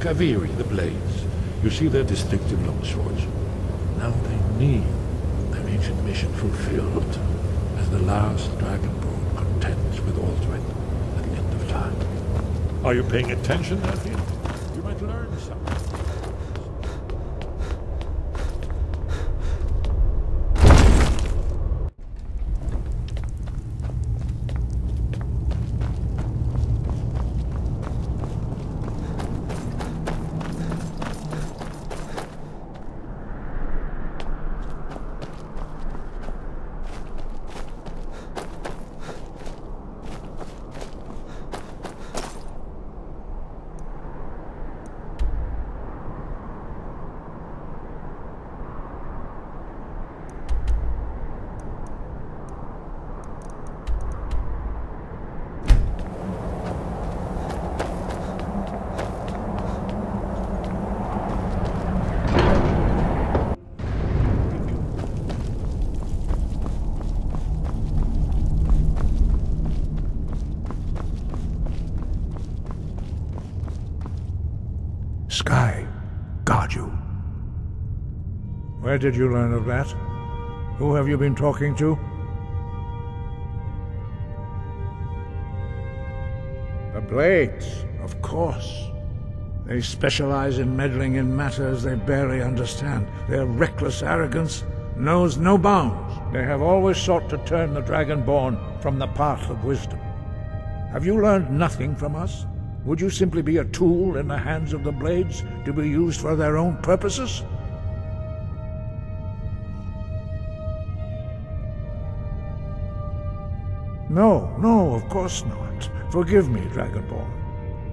Kaviri, the Blades. You see their distinctive longswords. Now they need their ancient mission fulfilled, as the last Dragonborn contends with Alduin at the end of time. Are you paying attention, nephew? You might learn something. Sky, guard you. Where did you learn of that? Who have you been talking to? The Blades, of course. They specialize in meddling in matters they barely understand. Their reckless arrogance knows no bounds. They have always sought to turn the Dragonborn from the path of wisdom. Have you learned nothing from us? Would you simply be a tool in the hands of the Blades to be used for their own purposes? No, of course not. Forgive me, Dragonborn.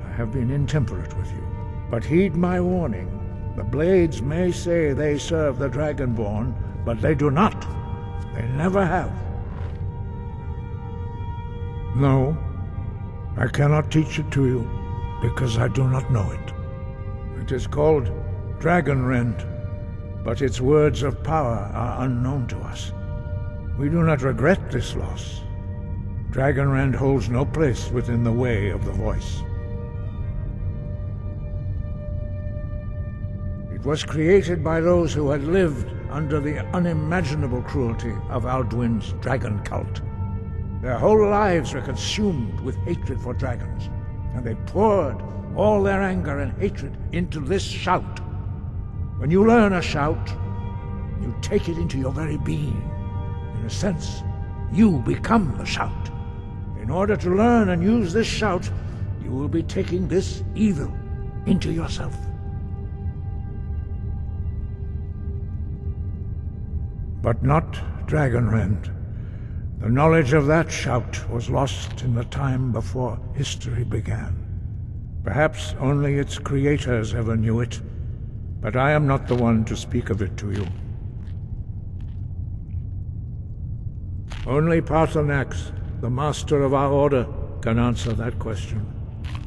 I have been intemperate with you. But heed my warning. The Blades may say they serve the Dragonborn, but they do not. They never have. No, I cannot teach it to you, because I do not know it. It is called Dragonrend, but its words of power are unknown to us. We do not regret this loss. Dragonrend holds no place within the way of the voice. It was created by those who had lived under the unimaginable cruelty of Alduin's dragon cult. Their whole lives were consumed with hatred for dragons, and they poured all their anger and hatred into this shout. When you learn a shout, you take it into your very being. In a sense, you become the shout. In order to learn and use this shout, you will be taking this evil into yourself. But not Dragonrend. The knowledge of that shout was lost in the time before history began. Perhaps only its creators ever knew it, but I am not the one to speak of it to you. Only Paarthurnax, the master of our order, can answer that question,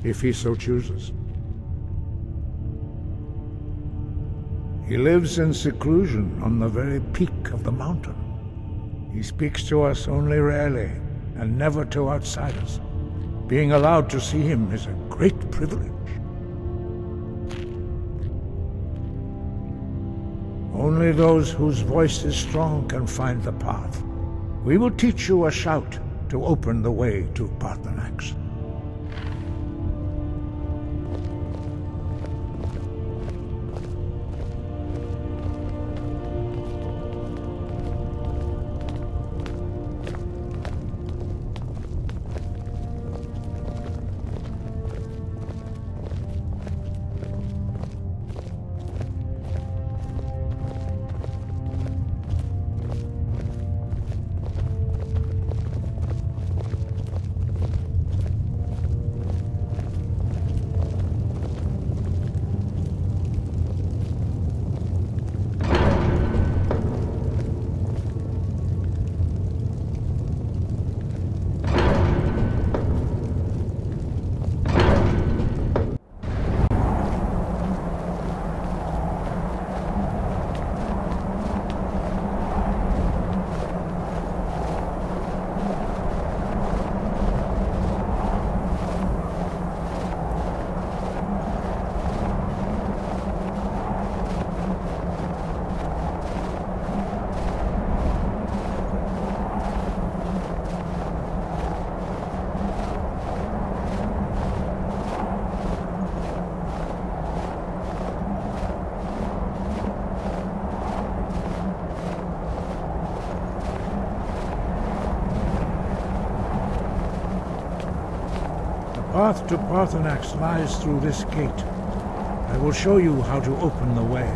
if he so chooses. He lives in seclusion on the very peak of the mountain. He speaks to us only rarely, and never to outsiders. Being allowed to see him is a great privilege. Only those whose voice is strong can find the path. We will teach you a shout to open the way to Paarthurnax. path to Paarthurnax lies through this gate. I will show you how to open the way.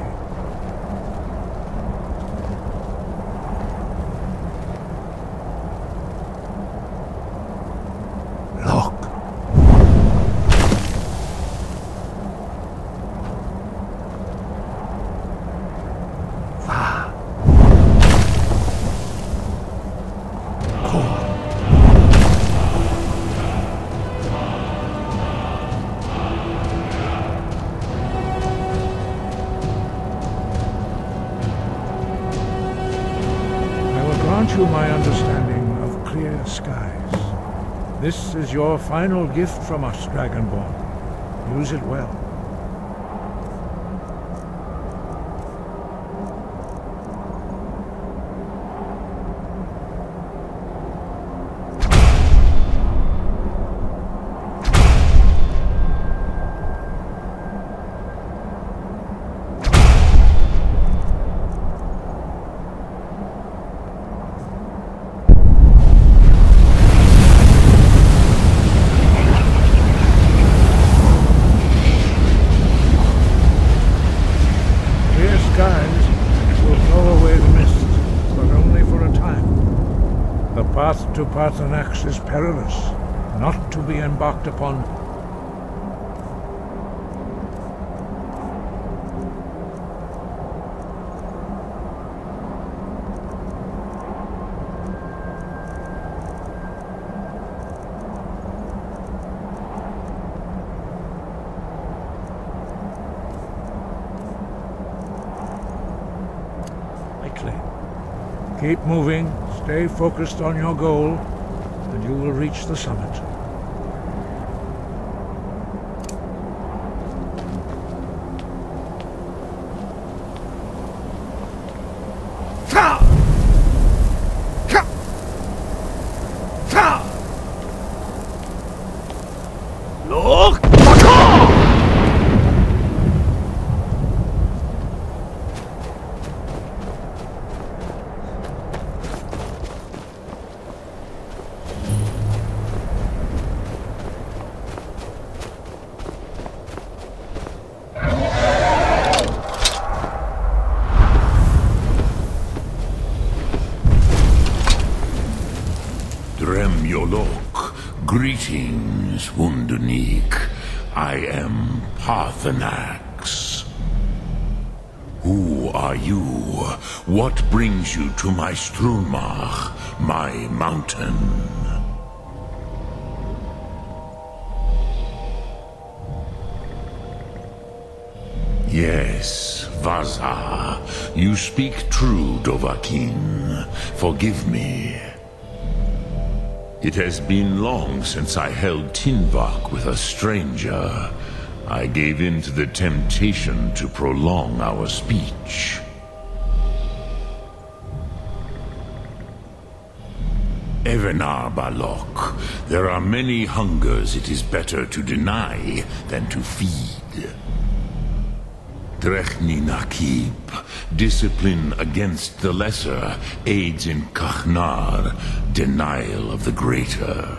Look. You my understanding of clear skies. This is your final gift from us, Dragonborn. Use it well. The path to Paarthurnax is perilous, not to be embarked upon. Keep moving, stay focused on your goal, and you will reach the summit. Greetings, Wunderneek. I am Paarthurnax. Who are you? What brings you to my Strunmach, my mountain? Yes, Vaza. You speak true, Dovahkiin. Forgive me. It has been long since I held Tinvak with a stranger. I gave in to the temptation to prolong our speech. Evenar Balok, there are many hungers it is better to deny than to feed. Drechni Nakib, discipline against the lesser, aids in Kachnar, denial of the greater.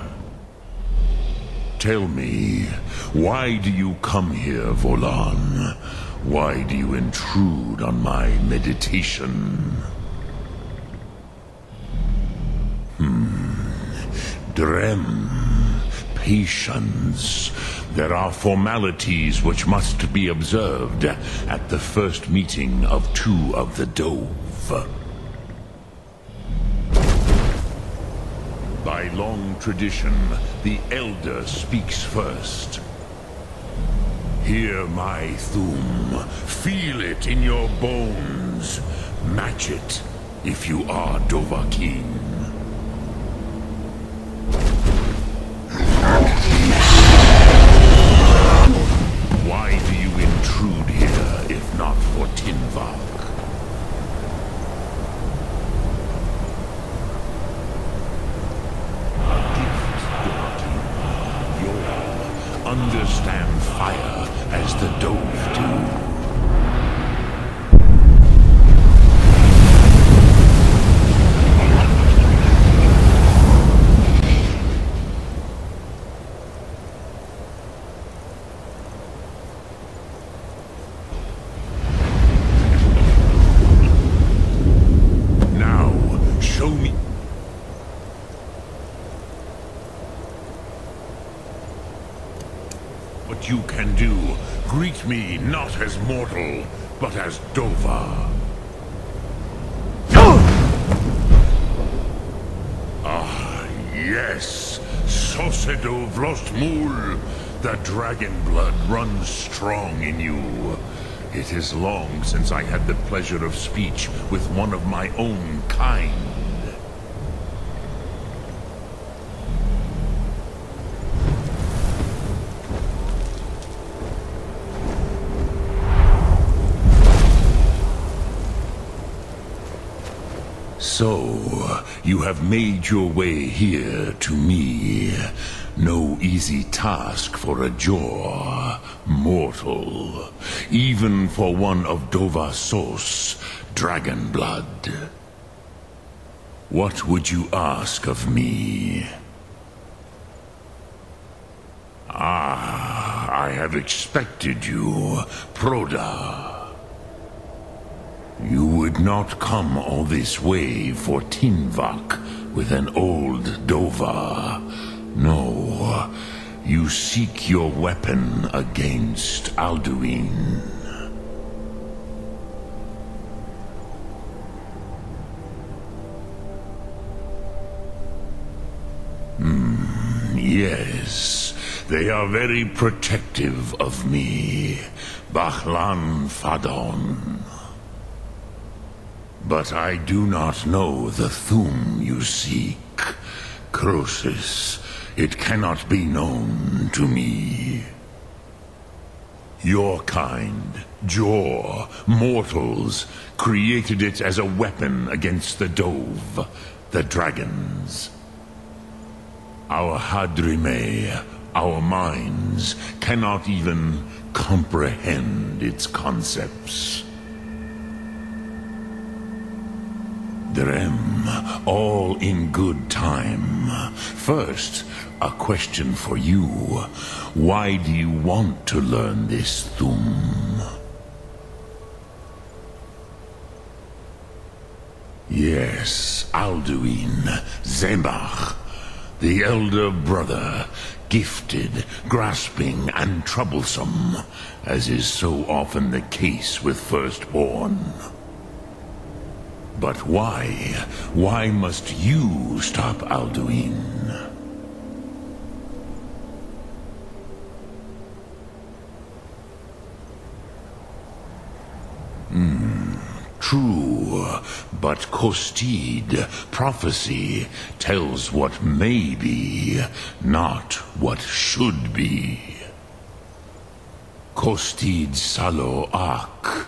Tell me, why do you come here, Volan? Why do you intrude on my meditation? Drem, patience. There are formalities which must be observed at the first meeting of two of the Dove. By long tradition, the Elder speaks first. Hear my Thum. Feel it in your bones. Match it if you are Dovahkiin. Why do you intrude here, if not for Tinvak? A gift, Dovahkiin. You'll understand fire as the Dove do. me not as mortal, but as Dova. Ah, yes, Sosedo Vlostmul. The dragon blood runs strong in you. It is long since I had the pleasure of speech with one of my own kind. So, you have made your way here to me. No easy task for a jaw, mortal. Even for one of Dovasos, dragon blood. What would you ask of me? Ah, I have expected you, Proda. You would not come all this way for Tinvak with an old Dova. No, you seek your weapon against Alduin. Yes, they are very protective of me, Bachlan Fadon. But I do not know the Thum you seek. Croesus, it cannot be known to me. Your kind, Jor, mortals, created it as a weapon against the Dove, the dragons. Our Hadrime, our minds, cannot even comprehend its concepts. Drem, all in good time. First, a question for you. Why do you want to learn this Thum? Yes, Alduin, Zemach, the elder brother, gifted, grasping, and troublesome, as is so often the case with firstborn. But why? Why must you stop Alduin? True, but Kostid, prophecy, tells what may be, not what should be. Kostid Salo Ak.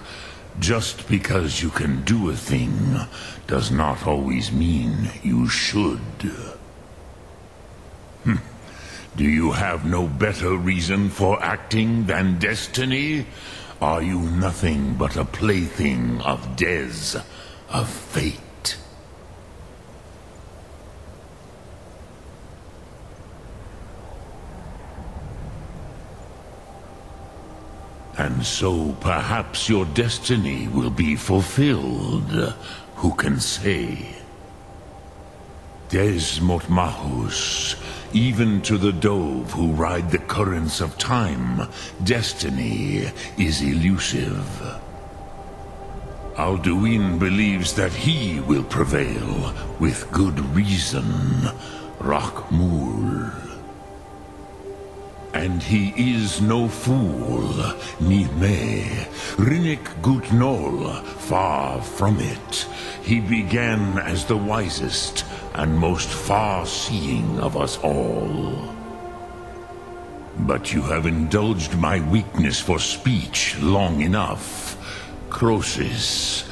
Just because you can do a thing does not always mean you should. Do you have no better reason for acting than destiny? Are you nothing but a plaything of Des, of fate? And so perhaps your destiny will be fulfilled. Who can say? Des Motmahus, even to the Dove who ride the currents of time, destiny is elusive. Alduin believes that he will prevail, with good reason. Rakmul. And he is no fool, ni me, Rinnik Gutnol, far from it. He began as the wisest and most far-seeing of us all. But you have indulged my weakness for speech long enough. Croesus,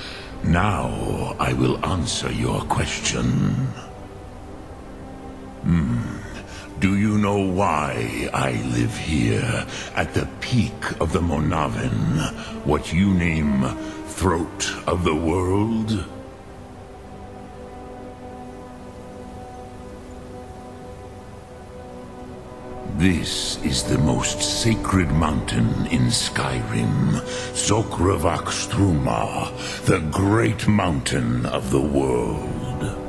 now I will answer your question. Do you know why I live here, at the peak of the Monavin, what you name Throat of the World? This is the most sacred mountain in Skyrim, Zokravak Struma, the great mountain of the world.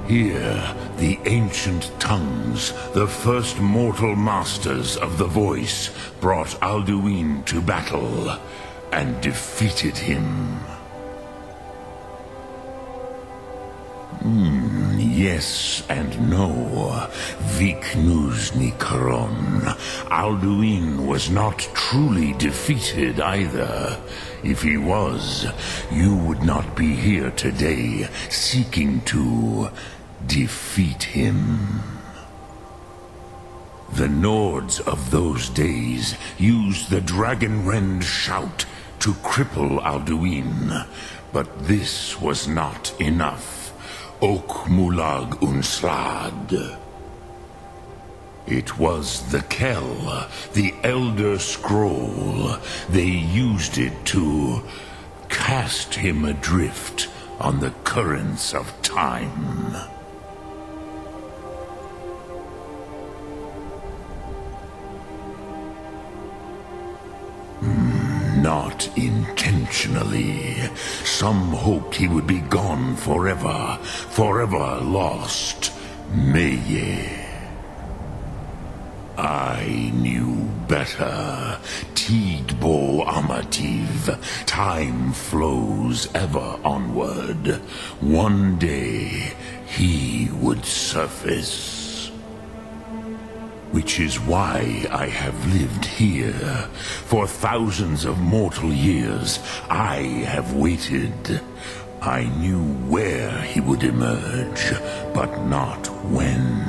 Here, the ancient tongues, the first mortal masters of the voice, brought Alduin to battle and defeated him. Yes and no. Viknus Nikron. Alduin was not truly defeated either. If he was, you would not be here today seeking to defeat him. The Nords of those days used the Dragonrend shout to cripple Alduin, but this was not enough. Ok Mulag Unslad. It was the Kell, the Elder Scroll. They used it to cast him adrift on the currents of time. Not intentionally. Some hoped he would be gone forever, forever lost. Meye. I knew better. Tidbo Amativ. Time flows ever onward. One day, he would surface. Which is why I have lived here. For thousands of mortal years, I have waited. I knew where he would emerge, but not when.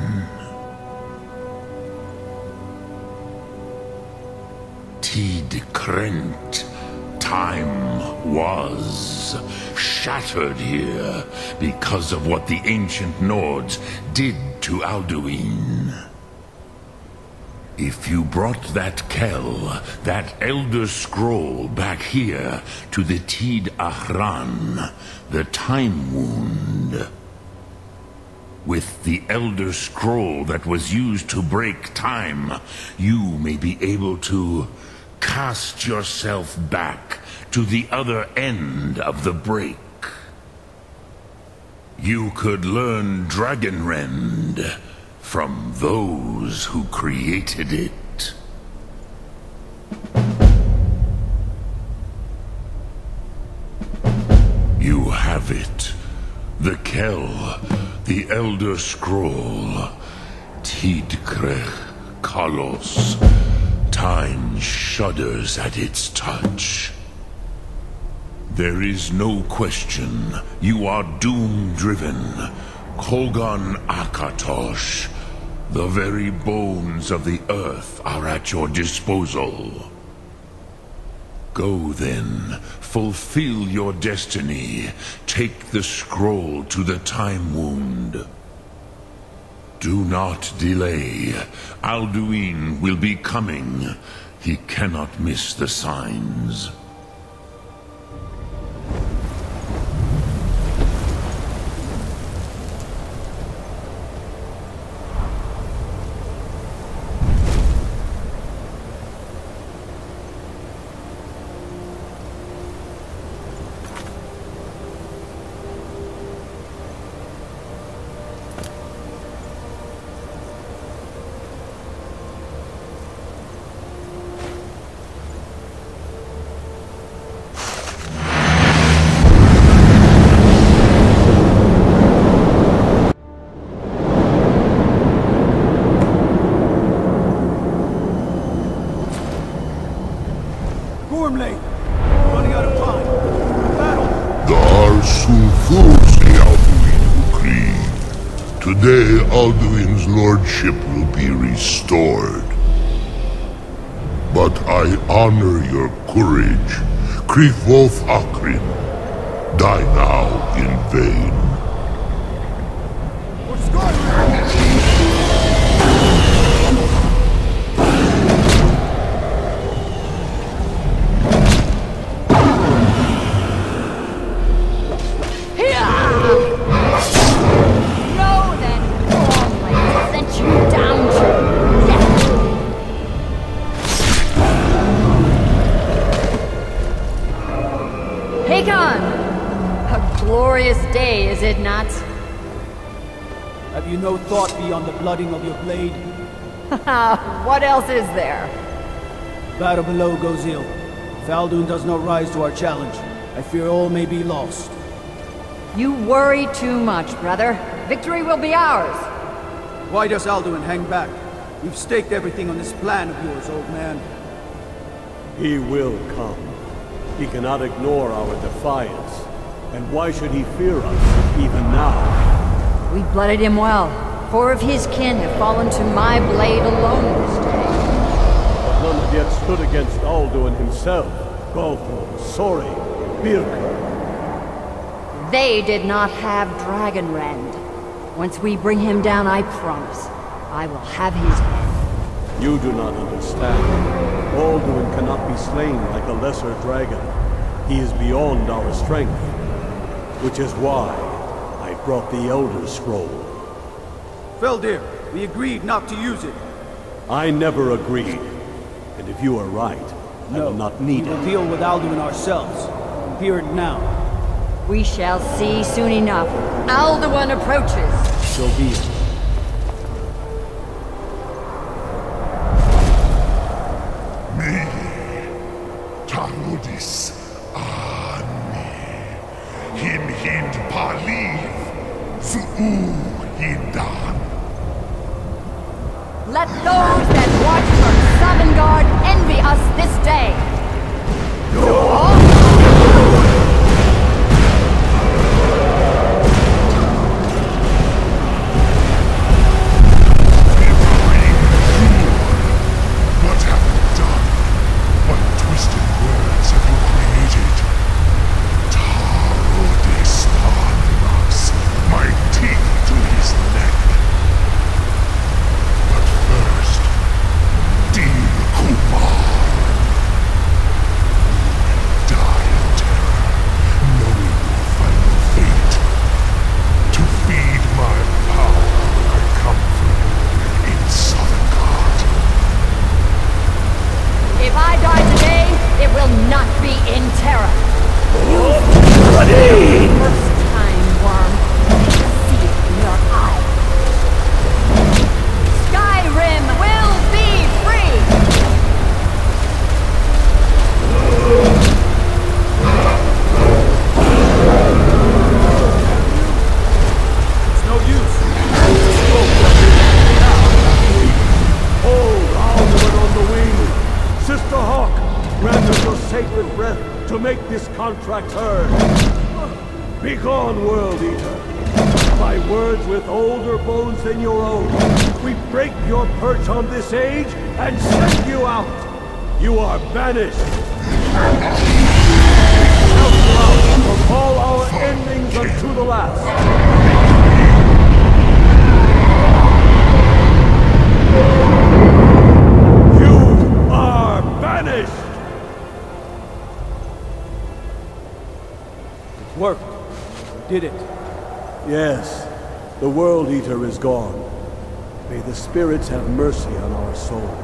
Tid Krent. Time was shattered here because of what the ancient Nords did to Alduin. If you brought that Kell, that Elder Scroll back here to the Tid Ahran, the Time Wound, with the Elder Scroll that was used to break time, you may be able to cast yourself back to the other end of the break. You could learn Dragonrend from those who created it. You have it. The Kell, the Elder Scroll, Tidkrech Kalos. Time shudders at its touch. There is no question. You are doom-driven. Kogan Akatosh. The very bones of the earth are at your disposal. Go then, fulfill your destiny. Take the scroll to the Time Wound. Do not delay. Alduin will be coming. He cannot miss the signs. Today, Alduin's lordship will be restored. But I honor your courage. Krifwolf Akrin. Die now in vain. A glorious day, is it not? Have you no thought beyond the blooding of your blade? What else is there? Battle below goes ill. If Alduin does not rise to our challenge, I fear all may be lost. You worry too much, brother. Victory will be ours. Why does Alduin hang back? We've staked everything on this plan of yours, old man. He will come. He cannot ignore our defiance. And why should he fear us, even now? We blooded him well. 4 of his kin have fallen to my blade alone this day. But none have yet stood against Alduin himself. Galthor, Sori, Birka. They did not have Dragonrend. Once we bring him down, I promise, I will have his head. You do not understand. Alduin cannot be slain like a lesser dragon. He is beyond our strength. Which is why I brought the Elder Scroll. Feldir, we agreed not to use it. I never agreed. And if you are right, I will not need we will it. deal with Alduin ourselves. Hear it now. We shall see soon enough. Alduin approaches. So be it. Me, Taludis, Ani, Hin Hind Paliv, Zuu Hindan. Let those that watch from Sovngarde envy us this day. What have you done? What twisted words have you created? Taludis Paarthurnax, my teeth to his neck. But first, Dean Kumar. Die in terror, knowing your final fate. To feed my power when I come for you in Sovngarde. If I die today, it will not be in terror. First time, worm. See it in your eye. Skyrim will be free! It's no use. Hold Alduin on the wing! Sister Hawk, grant us your sacred breath to make this contract heard. Begone, World Eater! By words with older bones than your own, we break your perch on this age and send you out! You are banished! Shout loud from all our endings unto the last! You are banished! It worked. We did it. Yes, the World Eater is gone. May the spirits have mercy on our souls.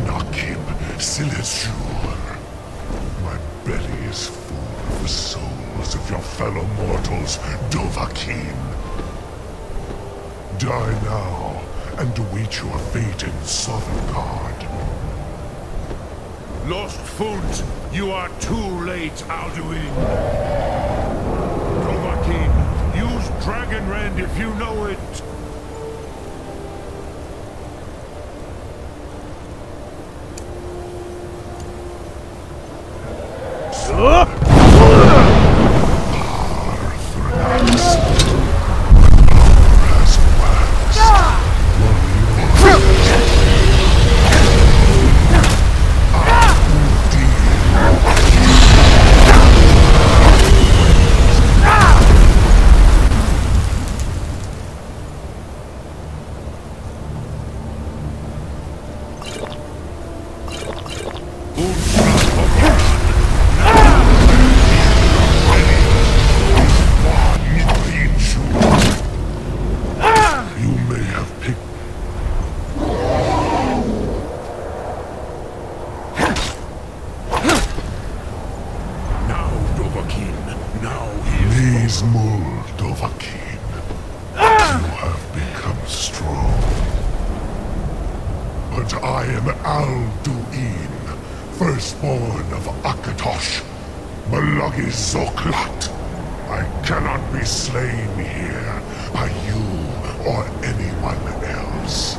Nakim Silesur. My belly is full of the souls of your fellow mortals, Dovahkiin. Die now, and await your fate in Sovngarde. Lost foot, you are too late, Alduin. Dovahkiin, use Dragonrend if you know it. Paarthurnax. As waxed. Ismul Dovahkiin. You have become strong. But I am Alduin, firstborn of Akatosh, Malagi Zoklat. I cannot be slain here by you or anyone else.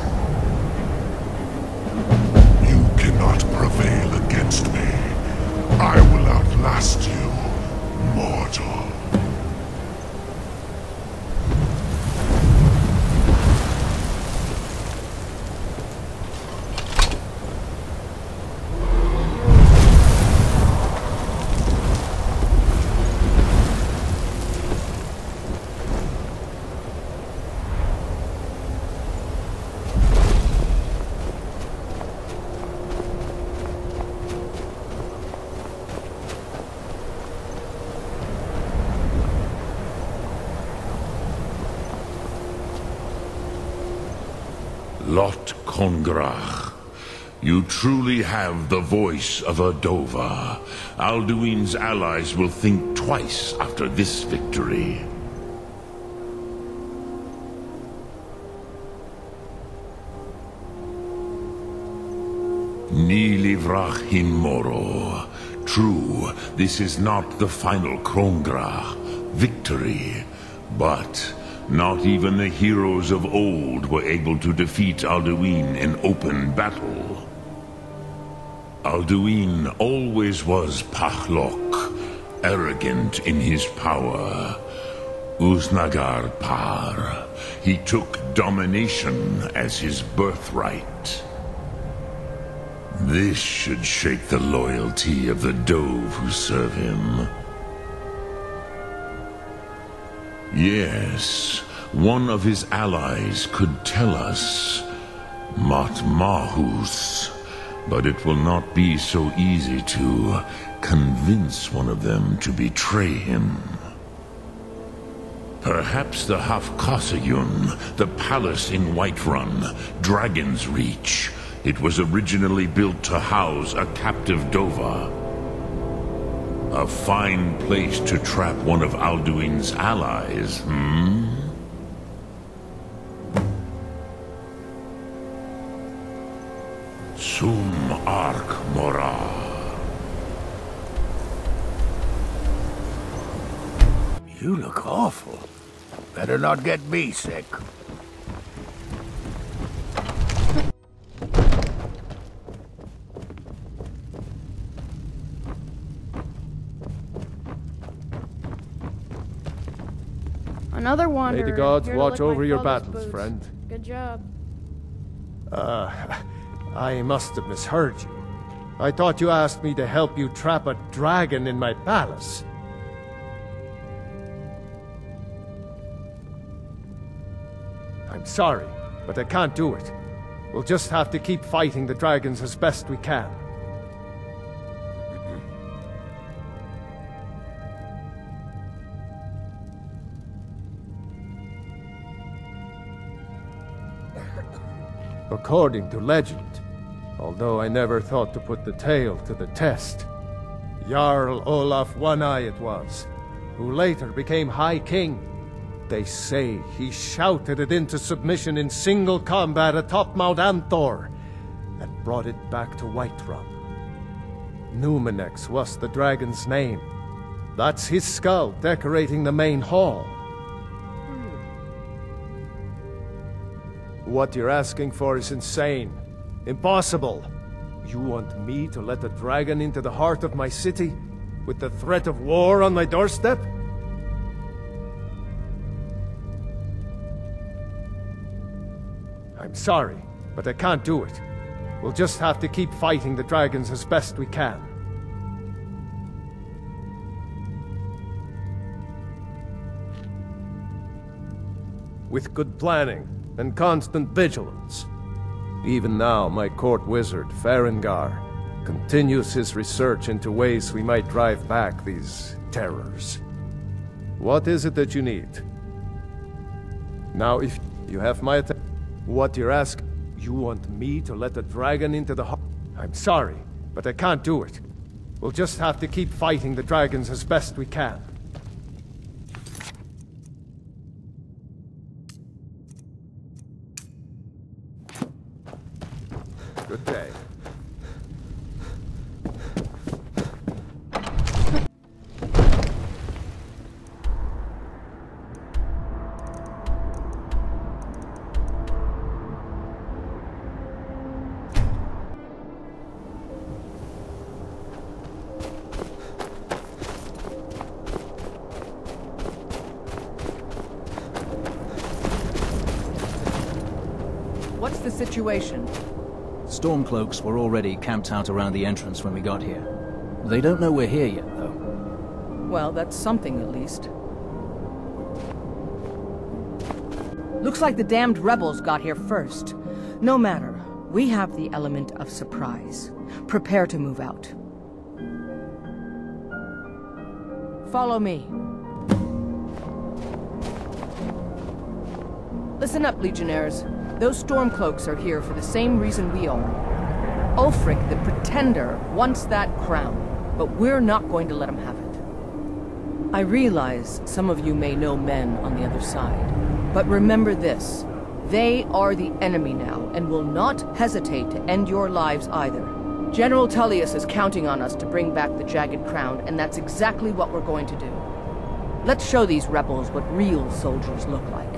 You cannot prevail against me. I will outlast you, mortal. Lot Kongrach, you truly have the voice of a Dova. Alduin's allies will think twice after this victory. Nilivrach Hinmoro. True, this is not the final Kongrach victory, but not even the heroes of old were able to defeat Alduin in open battle. Alduin always was Paarthurnax, arrogant in his power. Uznagar Par. He took domination as his birthright. This should shake the loyalty of the Dove who serve him. Yes, one of his allies could tell us. Matmahus. But it will not be so easy to convince one of them to betray him. Perhaps the Hafkasayun, the palace in Whiterun, Dragon's Reach. It was originally built to house a captive Dova. A fine place to trap one of Alduin's allies, hmm? Sum Ark Mora. You look awful. Better not get me sick. Another wanderer. May the gods here to watch lick my over your father's battles, boots. friend. Good job. I must have misheard you. I thought you asked me to help you trap a dragon in my palace. I'm sorry, but I can't do it. We'll just have to keep fighting the dragons as best we can. According to legend, although I never thought to put the tale to the test, Jarl Olaf One-Eye it was, who later became High King. They say he shouted it into submission in single combat atop Mount Anthor, and brought it back to Whiterun. Numenex was the dragon's name. That's his skull decorating the main hall. What you're asking for is insane. Impossible. You want me to let a dragon into the heart of my city, with the threat of war on my doorstep? I'm sorry, but I can't do it. We'll just have to keep fighting the dragons as best we can. With good planning and constant vigilance. Even now, my court wizard, Arngeir, continues his research into ways we might drive back these terrors. What is it that you need? Now, if you have my attention, what you're asking, you want me to let a dragon into the heart? I'm sorry, but I can't do it. We'll just have to keep fighting the dragons as best we can. Okay. What's the situation? Stormcloaks were already camped out around the entrance when we got here. They don't know we're here yet, though. Well, that's something at least. Looks like the damned rebels got here first. No matter. We have the element of surprise. Prepare to move out. Follow me. Listen up, Legionnaires. Those Stormcloaks are here for the same reason we are. Ulfric, the Pretender, wants that crown, but we're not going to let him have it. I realize some of you may know men on the other side, but remember this. They are the enemy now, and will not hesitate to end your lives either. General Tullius is counting on us to bring back the Jagged Crown, and that's exactly what we're going to do. Let's show these rebels what real soldiers look like.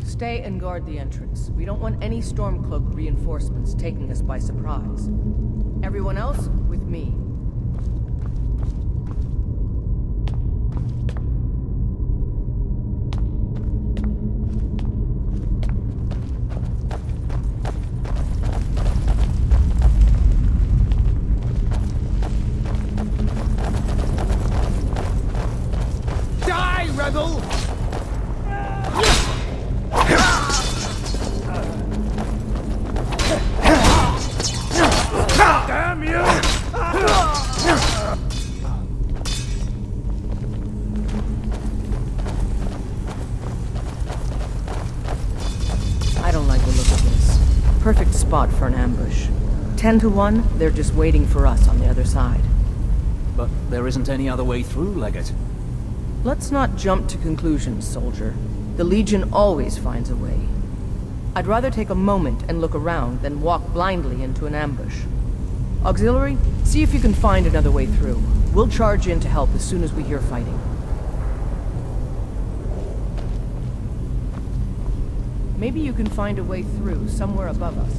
Stay and guard the entrance. We don't want any Stormcloak reinforcements taking us by surprise. Everyone else, with me. Die, rebel! Damn you! I don't like the look of this. Perfect spot for an ambush. 10 to 1, they're just waiting for us on the other side. But there isn't any other way through, Legate. Let's not jump to conclusions, soldier. The Legion always finds a way. I'd rather take a moment and look around than walk blindly into an ambush. Auxiliary, see if you can find another way through. We'll charge in to help as soon as we hear fighting. Maybe you can find a way through somewhere above us.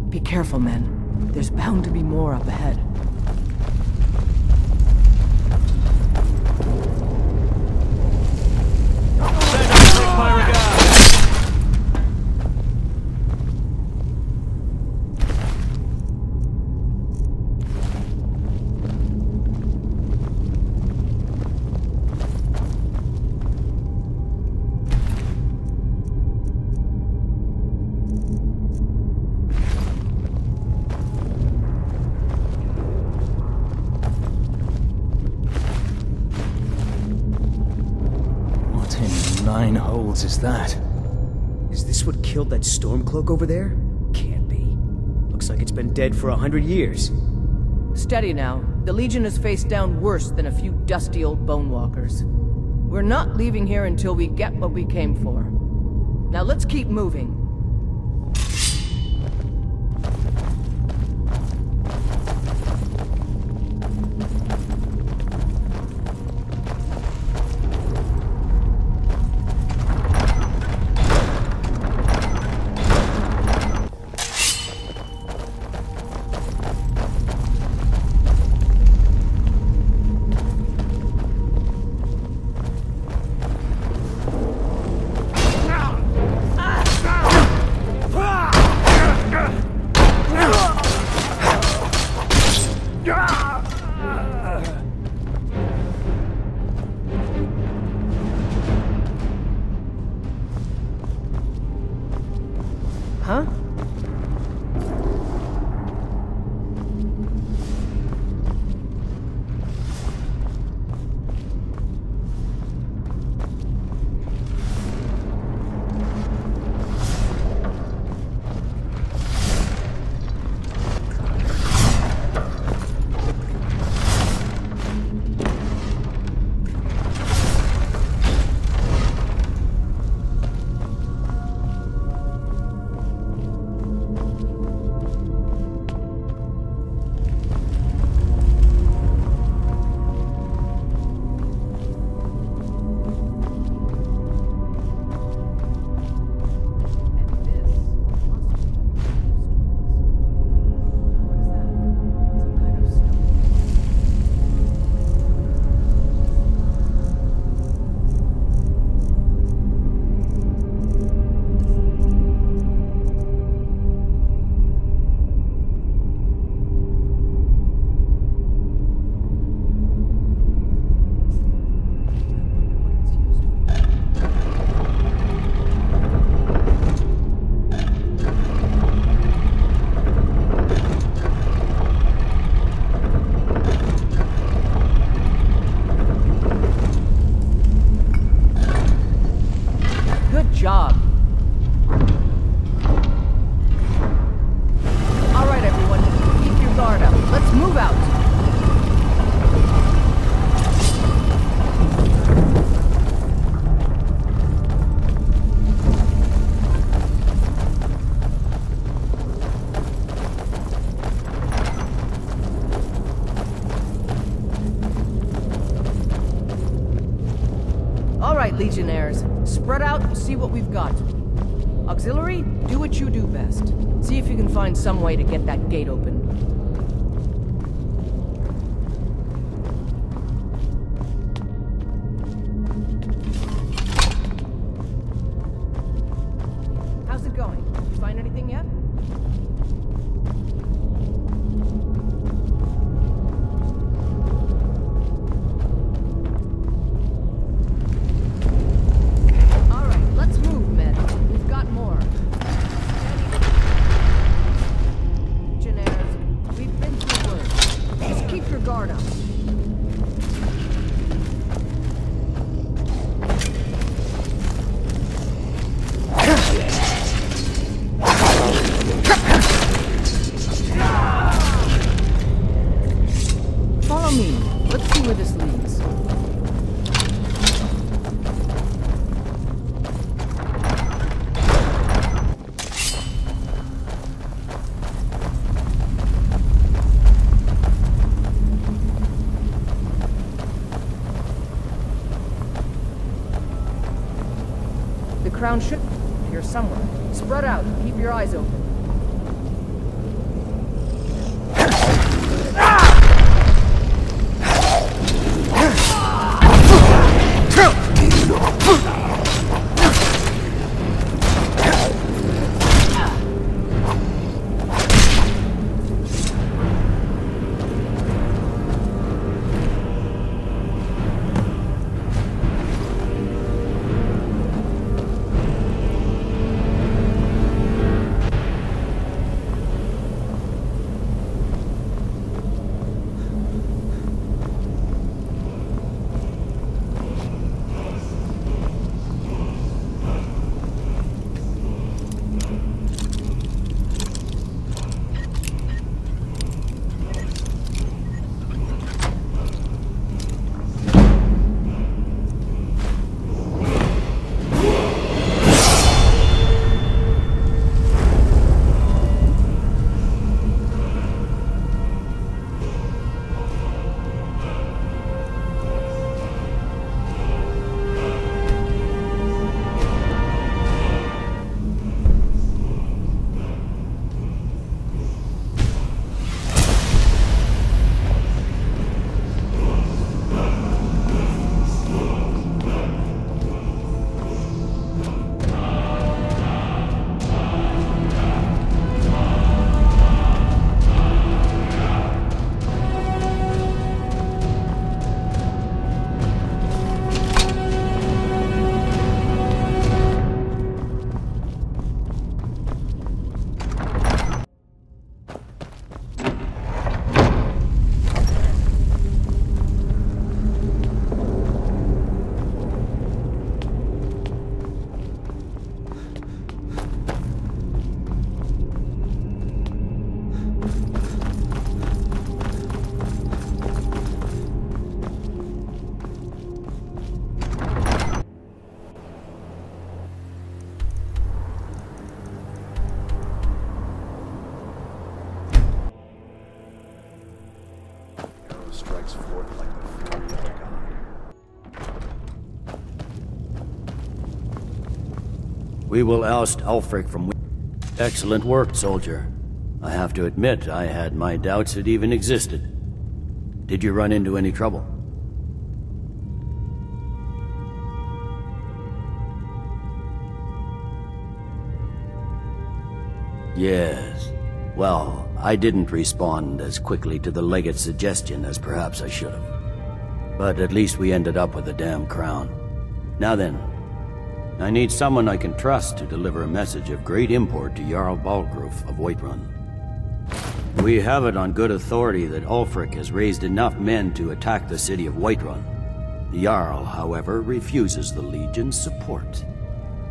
Be careful, men. There's bound to be more up ahead. Is that? Is this what killed that Stormcloak over there? Can't be. Looks like it's been dead for 100 years. Steady now. The Legion is faced down worse than a few dusty old bonewalkers. We're not leaving here until we get what we came for. Now let's keep moving. Huh? job. All right, everyone. Keep your guard up. Let's move out. Legionnaires, spread out and see what we've got. Auxiliary, do what you do best. See if you can find some way to get that gate open. How's it going? You find anything yet? Crown ship here somewhere. Spread out. Keep your eyes open. We will oust Ulfric from... Excellent work, soldier. I have to admit, I had my doubts it even existed. Did you run into any trouble? Yes. Well, I didn't respond as quickly to the legate's suggestion as perhaps I should have. But at least we ended up with a damn crown. Now then, I need someone I can trust to deliver a message of great import to Jarl Balgruuf of Whiterun. We have it on good authority that Ulfric has raised enough men to attack the city of Whiterun. The Jarl, however, refuses the Legion's support.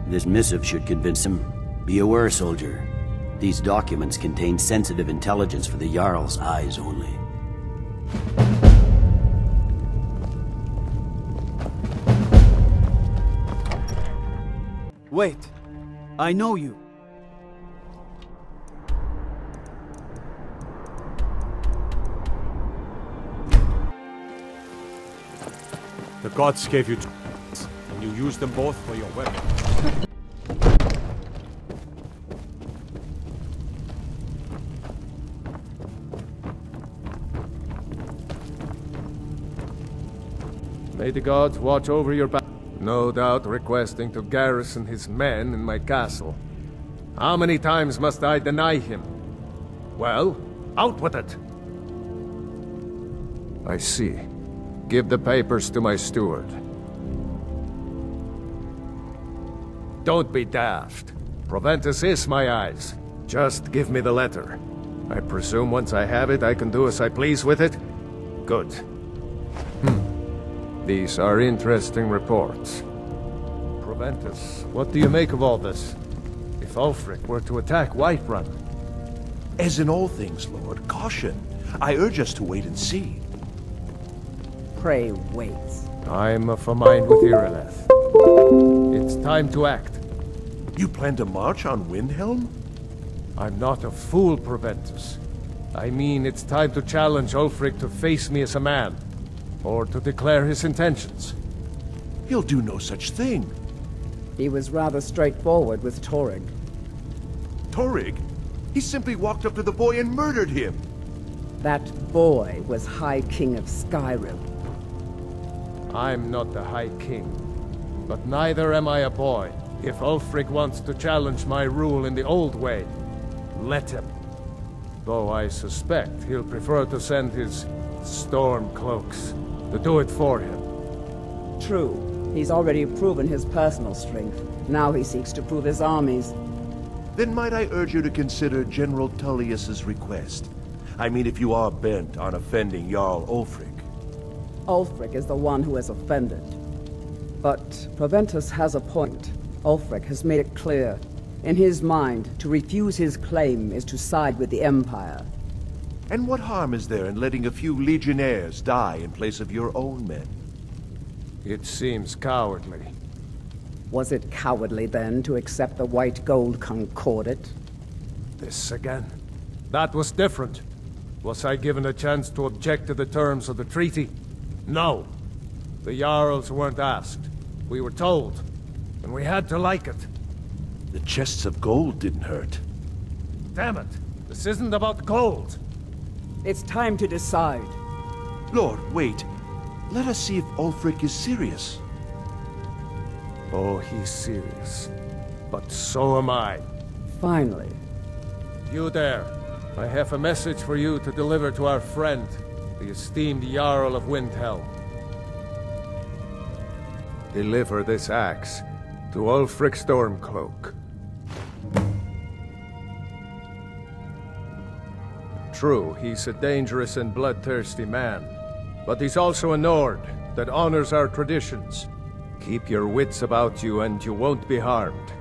This missive should convince him. Be aware, soldier. These documents contain sensitive intelligence for the Jarl's eyes only. Wait. I know you. The gods gave you two, and you used them both for your weapon. May the gods watch over your back. No doubt requesting to garrison his men in my castle. How many times must I deny him? Well, out with it! I see. Give the papers to my steward. Don't be daft. Proventus is my eyes. Just give me the letter. I presume once I have it, I can do as I please with it? Good. These are interesting reports. Proventus, what do you make of all this? If Ulfric were to attack Whiterun? As in all things, Lord, caution. I urge us to wait and see. Pray wait. I'm of a mind with Irileth. It's time to act. You plan to march on Windhelm? I'm not a fool, Proventus. I mean, it's time to challenge Ulfric to face me as a man. Or to declare his intentions. He'll do no such thing. He was rather straightforward with Torrig. Torrig? He simply walked up to the boy and murdered him. That boy was High King of Skyrim. I'm not the High King. But neither am I a boy. If Ulfric wants to challenge my rule in the old way, let him. Though I suspect he'll prefer to send his Stormcloaks to do it for him. True. He's already proven his personal strength. Now he seeks to prove his armies. Then might I urge you to consider General Tullius's request? I mean, if you are bent on offending Jarl Ulfric. Ulfric is the one who has offended. But Proventus has a point. Ulfric has made it clear. In his mind, to refuse his claim is to side with the Empire. And what harm is there in letting a few legionnaires die in place of your own men? It seems cowardly. Was it cowardly, then, to accept the white gold concordat? This again. That was different. Was I given a chance to object to the terms of the treaty? No. The Jarls weren't asked. We were told. And we had to like it. The chests of gold didn't hurt. Damn it! This isn't about gold! It's time to decide. Lord, wait. Let us see if Ulfric is serious. Oh, he's serious. But so am I. Finally. You there. I have a message for you to deliver to our friend, the esteemed Jarl of Windhelm. Deliver this axe to Ulfric Stormcloak. True, he's a dangerous and bloodthirsty man, but he's also a Nord that honors our traditions. Keep your wits about you and you won't be harmed.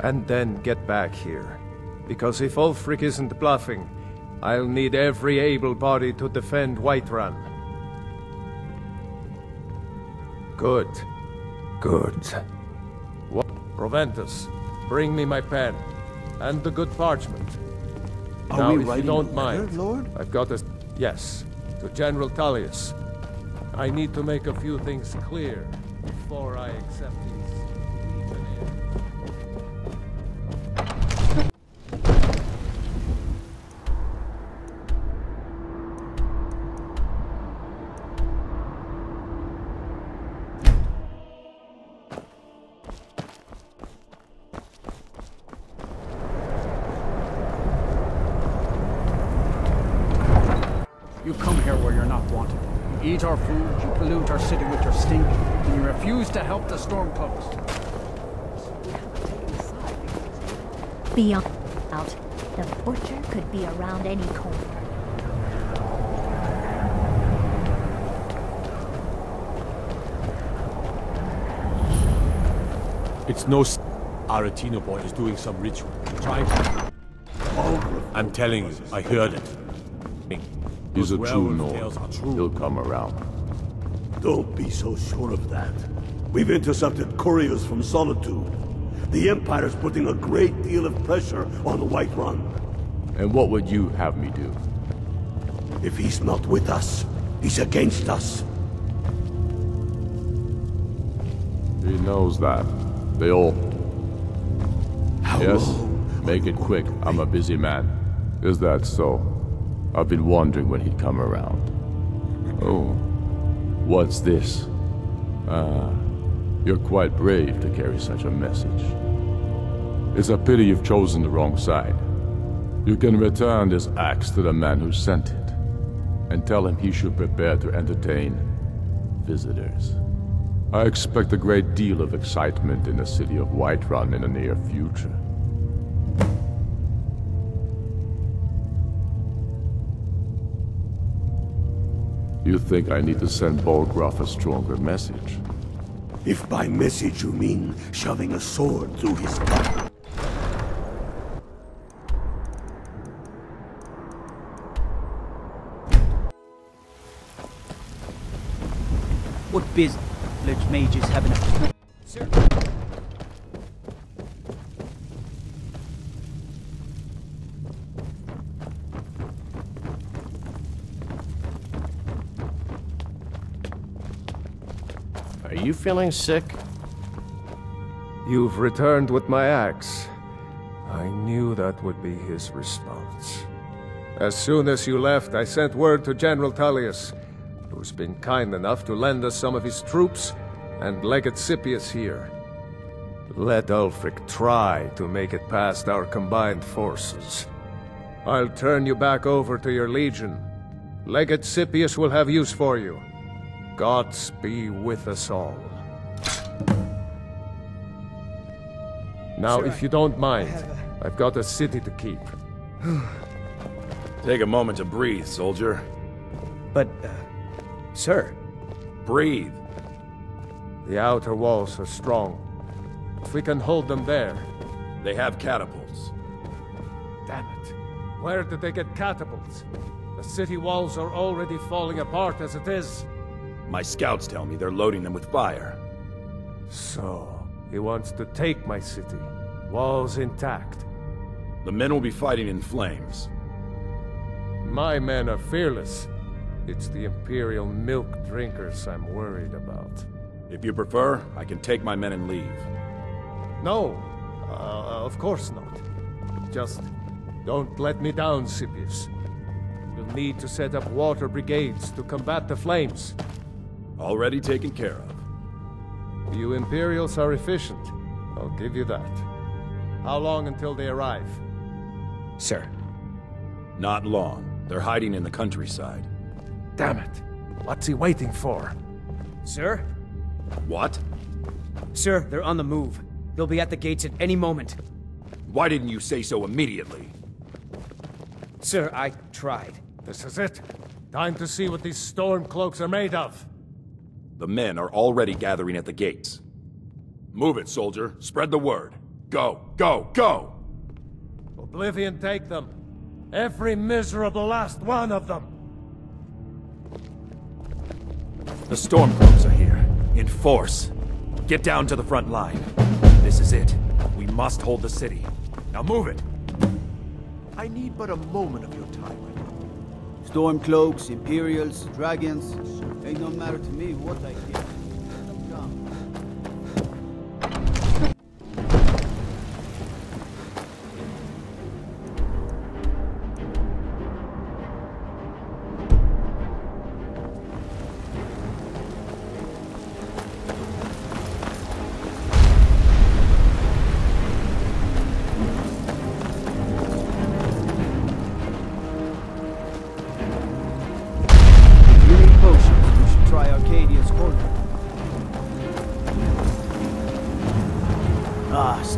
And then get back here, because if Ulfric isn't bluffing, I'll need every able body to defend Whiterun. Good. Good. What? Proventus, bring me my pen, and the good parchment. Now, if you don't mind, Lord? I've got a... Yes, to General Tullius. I need to make a few things clear before I accept these. you're not wanted. You eat our food, you pollute our city with your stink, and you refuse to help the Stormcloaks. Beyond out, the butcher could be around any corner. It's no Aretino boy is doing some ritual. Trying to... I'm telling you, I heard it. He's a true werewolf Nord. tales are true. He'll come around. Don't be so sure of that. We've intercepted couriers from Solitude. The Empire's putting a great deal of pressure on Whiterun. And what would you have me do? If he's not with us, he's against us. He knows that. They all... How Yes, long? make it quick. I'm a busy man. Is that so? I've been wondering when he'd come around. Oh, what's this? You're quite brave to carry such a message. It's a pity you've chosen the wrong side. You can return this axe to the man who sent it, and tell him he should prepare to entertain visitors. I expect a great deal of excitement in the city of Whiterun in the near future. You think I need to send Bolgraf a stronger message? If by message you mean shoving a sword through his gut. What business village mages having a plan? Sir. Are you feeling sick? You've returned with my axe. I knew that would be his response. As soon as you left, I sent word to General Tullius, who's been kind enough to lend us some of his troops, and Legate Scipius here. Let Ulfric try to make it past our combined forces. I'll turn you back over to your legion. Legate Scipius will have use for you. Gods be with us all. Now, if you don't mind, I've got a city to keep. Take a moment to breathe, soldier. But, sir... Breathe. The outer walls are strong. If we can hold them there... They have catapults. Damn it. Where did they get catapults? The city walls are already falling apart as it is. My scouts tell me they're loading them with fire. So, he wants to take my city. Walls intact. The men will be fighting in flames. My men are fearless. It's the Imperial milk drinkers I'm worried about. If you prefer, I can take my men and leave. No, of course not. Just don't let me down, Scipius. We'll need to set up water brigades to combat the flames. Already taken care of. You Imperials are efficient. I'll give you that. How long until they arrive? Sir. Not long. They're hiding in the countryside. Damn it. What's he waiting for? Sir? What? Sir, they're on the move. They'll be at the gates at any moment. Why didn't you say so immediately? Sir, I tried. This is it. Time to see what these Stormcloaks are made of. The men are already gathering at the gates. Move it, soldier. Spread the word. Go, go, go! Oblivion take them. Every miserable last one of them. The Stormcloaks are here. In force. Get down to the front line. This is it. We must hold the city. Now move it! I need but a moment of your time. Stormcloaks, Imperials, dragons. Ain't no matter to me what I get.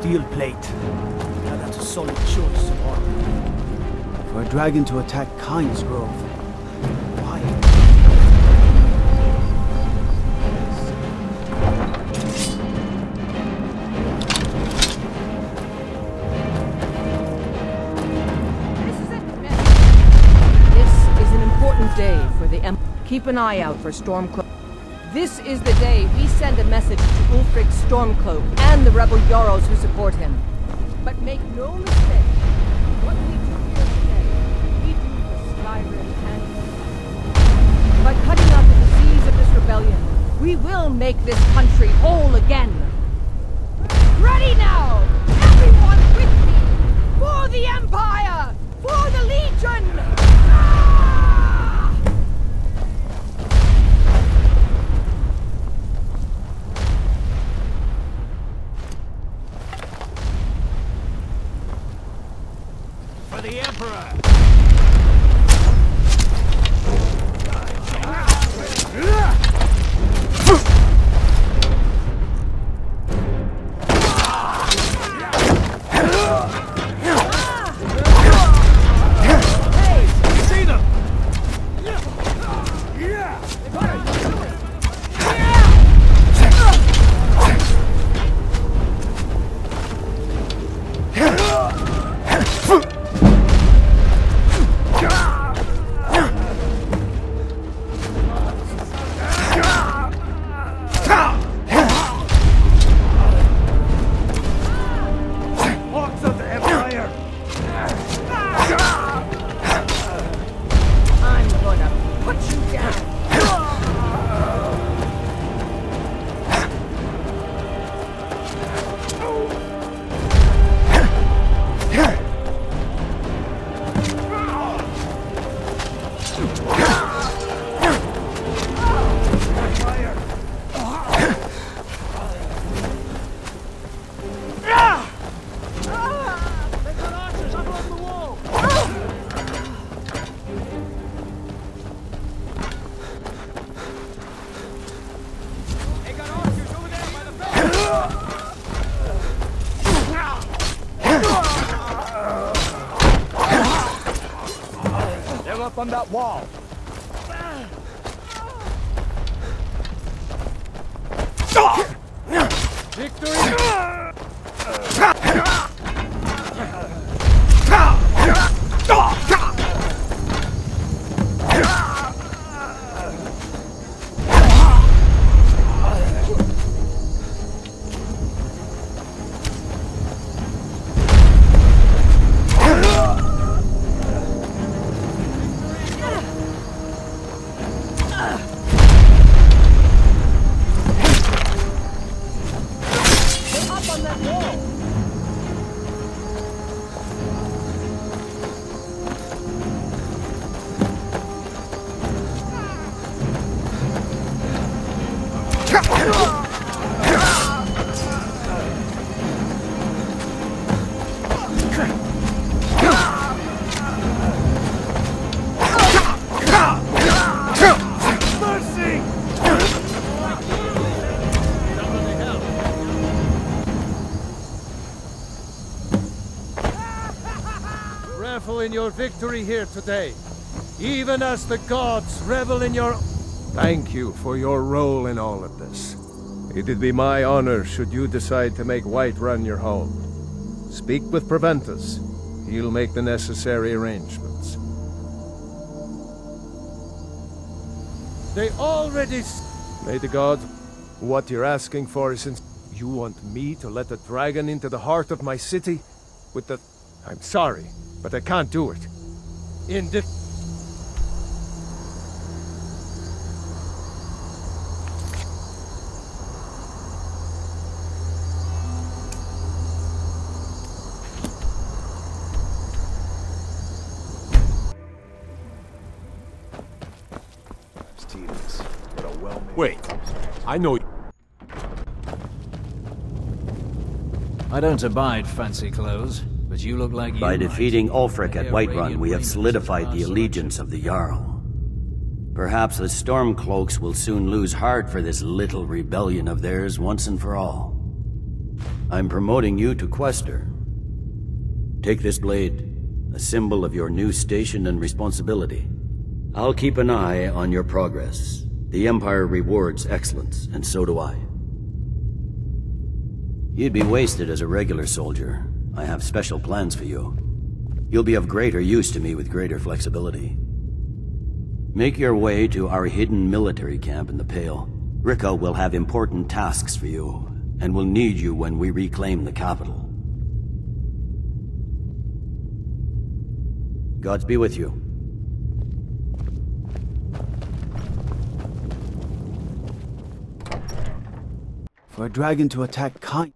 steel plate. Now that's a solid choice, Arngeir. For a dragon to attack Kyne's Grove. Why? This is an important day for the Empire. Keep an eye out for Stormcloak. This is the day we send a message to Ulfric's Stormcloak and the rebel Jarls who support him. But make no mistake, what we do here today, we do for Skyrim and by cutting out the disease of this rebellion, we will make this country whole again. Ready now! Everyone with me! For the Empire! For the Legion! For the Emperor! Up on that wall. In your victory here today, even as the gods revel in your... Thank you for your role in all of this. It'd be my honor should you decide to make Whiterun your home. Speak with Preventus. He'll make the necessary arrangements. They already... May the gods... What you're asking for is... You want me to let a dragon into the heart of my city? With the... I'm sorry. But I can't do it. In the... Wait, I know... I don't abide fancy clothes. But you look like you By defeating Ulfric at Whiterun, we have solidified the allegiance of the Jarl. Perhaps the Stormcloaks will soon lose heart for this little rebellion of theirs once and for all. I'm promoting you to Quester. Take this blade, a symbol of your new station and responsibility. I'll keep an eye on your progress. The Empire rewards excellence, and so do I. You'd be wasted as a regular soldier. I have special plans for you. You'll be of greater use to me with greater flexibility. Make your way to our hidden military camp in the Pale. Rikke will have important tasks for you, and will need you when we reclaim the capital. Gods be with you. For a dragon to attack kind...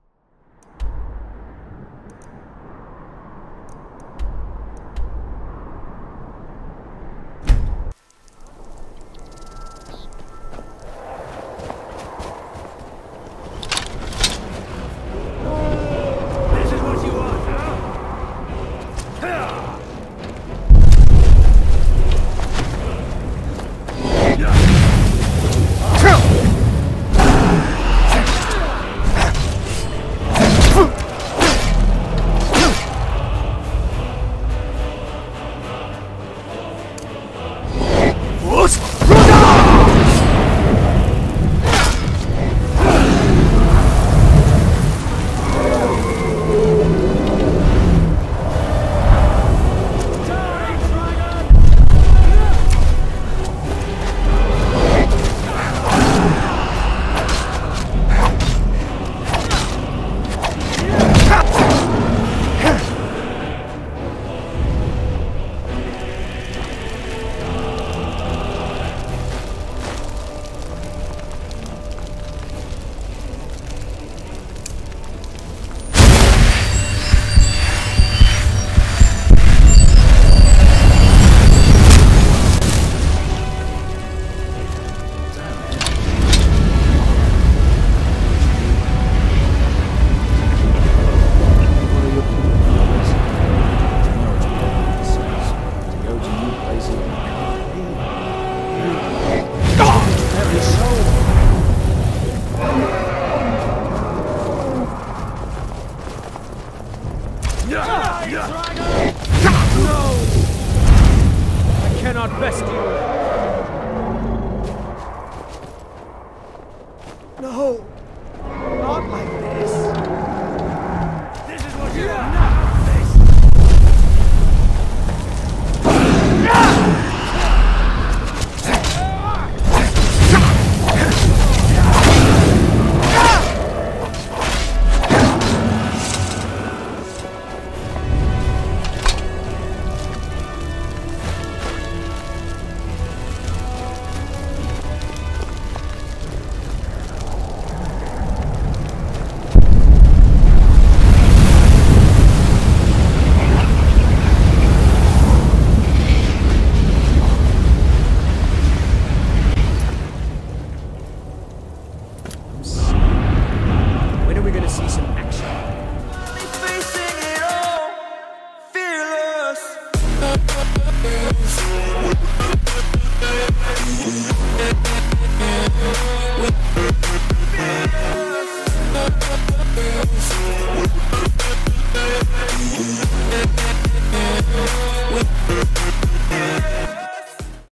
Fearless.